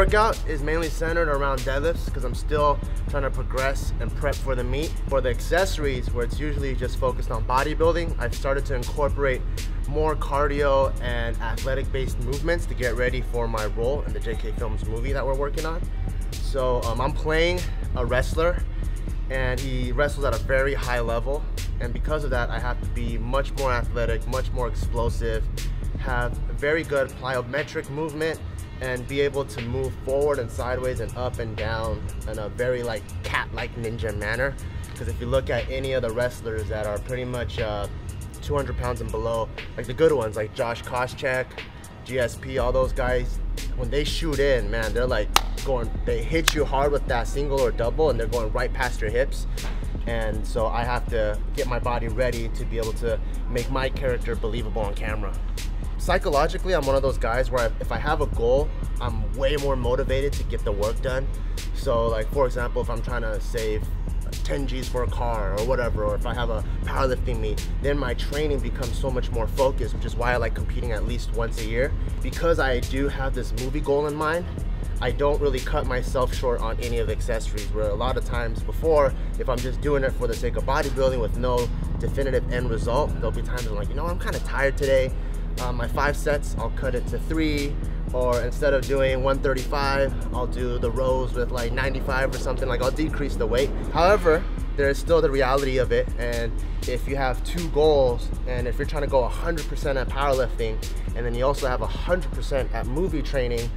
workout is mainly centered around deadlifts because I'm still trying to progress and prep for the meet. For the accessories, where it's usually just focused on bodybuilding, I've started to incorporate more cardio and athletic-based movements to get ready for my role in the JK Films movie that we're working on. So I'm playing a wrestler, and he wrestles at a very high level, and because of that I have to be much more athletic, much more explosive, have very good plyometric movement, and be able to move forward and sideways and up and down in a very like cat-like ninja manner. Because if you look at any of the wrestlers that are pretty much 200 pounds and below, like the good ones like Josh Koscheck, GSP, all those guys, when they shoot in, man, they're like they hit you hard with that single or double and they're going right past your hips. And so I have to get my body ready to be able to make my character believable on camera. Psychologically, I'm one of those guys where if I have a goal, I'm way more motivated to get the work done. So like, for example, if I'm trying to save 10 G's for a car or whatever, or if I have a powerlifting meet, then my training becomes so much more focused, which is why I like competing at least once a year. Because I do have this movie goal in mind, I don't really cut myself short on any of the accessories, where a lot of times before, if I'm just doing it for the sake of bodybuilding with no definitive end result, there'll be times I'm like, you know, I'm kind of tired today. My 5 sets, I'll cut it to 3, or instead of doing 135, I'll do the rows with like 95 or something. Like, I'll decrease the weight. However, there's still the reality of it, and if you have 2 goals, and if you're trying to go 100% at powerlifting, and then you also have 100% at movie training,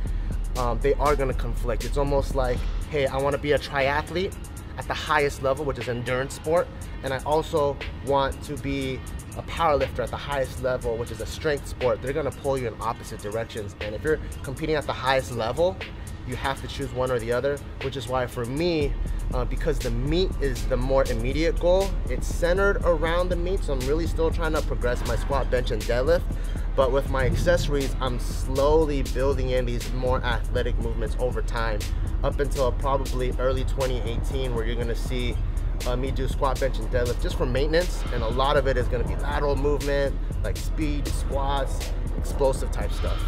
they are going to conflict. It's almost like, hey, I want to be a triathlete at the highest level, which is endurance sport, and I also want to be a powerlifter at the highest level, which is a strength sport. They're going to pull you in opposite directions, and if you're competing at the highest level, you have to choose one or the other, which is why for me, because the meet is the more immediate goal, it's centered around the meet, so I'm really still trying to progress my squat, bench, and deadlift. But with my accessories, I'm slowly building in these more athletic movements over time, up until probably early 2018, where you're gonna see me do squat, bench, and deadlift just for maintenance, and a lot of it is gonna be lateral movement, like speed, squats, explosive type stuff.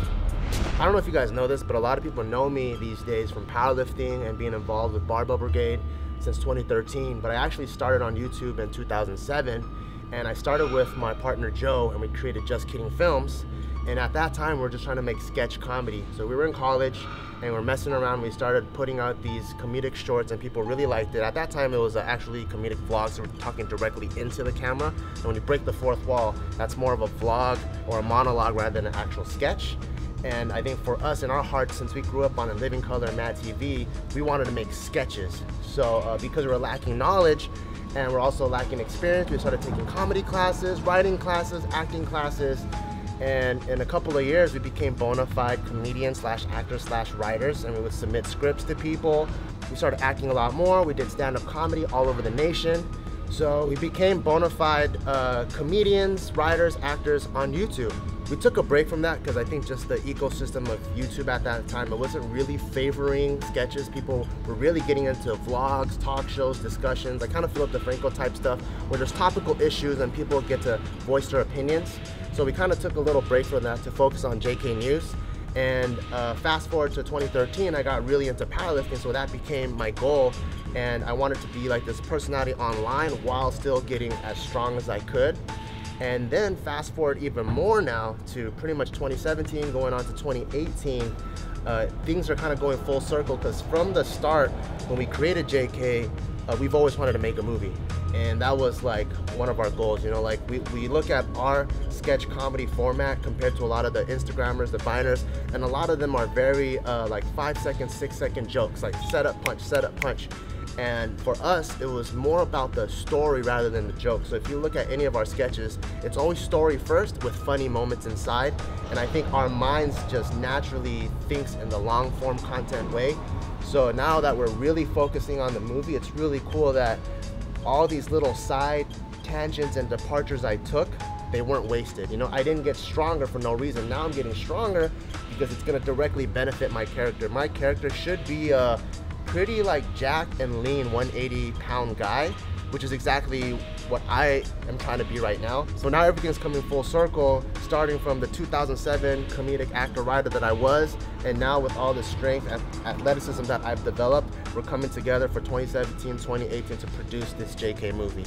I don't know if you guys know this, but a lot of people know me these days from powerlifting and being involved with Barbell Brigade since 2013, but I actually started on YouTube in 2007, and I started with my partner Joe, and we created Just Kidding Films. And at that time, we were just trying to make sketch comedy. So we were in college and we're messing around. We started putting out these comedic shorts and people really liked it. At that time, it was actually comedic vlogs, so we're talking directly into the camera. And when you break the fourth wall, that's more of a vlog or a monologue rather than an actual sketch. And I think for us, in our hearts, since we grew up on A Living Color and Mad TV, we wanted to make sketches. So because we were lacking knowledge and we're also lacking experience, we started taking comedy classes, writing classes, acting classes. And in a couple of years, we became bona fide comedians / actors / writers, and we would submit scripts to people. We started acting a lot more. We did stand-up comedy all over the nation. So we became bona fide comedians, writers, actors on YouTube. We took a break from that because I think just the ecosystem of YouTube at that time, it wasn't really favoring sketches. People were really getting into vlogs, talk shows, discussions, like kind of Philip DeFranco type stuff, where there's topical issues and people get to voice their opinions. So we kind of took a little break from that to focus on JK News. And fast forward to 2013, I got really into powerlifting, so that became my goal. And I wanted to be like this personality online while still getting as strong as I could. And then fast forward even more now to pretty much 2017 going on to 2018, things are kind of going full circle, because from the start when we created JK, we've always wanted to make a movie. And that was like one of our goals, you know, like we look at our sketch comedy format compared to a lot of the Instagrammers, the Viners, and a lot of them are very like 5-second, 6-second jokes, like set up, punch, set up, punch. And for us, it was more about the story rather than the joke. So if you look at any of our sketches, it's always story first with funny moments inside. And I think our minds just naturally thinks in the long form content way. So now that we're really focusing on the movie, it's really cool that all these little side tangents and departures I took, they weren't wasted. You know, I didn't get stronger for no reason. Now I'm getting stronger because it's gonna directly benefit my character. My character should be a pretty like jacked and lean 180-pound guy, which is exactly what I am trying to be right now. So now everything's coming full circle. starting from the 2007 comedic actor writer that I was, and now with all the strength and athleticism that I've developed, we're coming together for 2017, 2018 to produce this JK movie.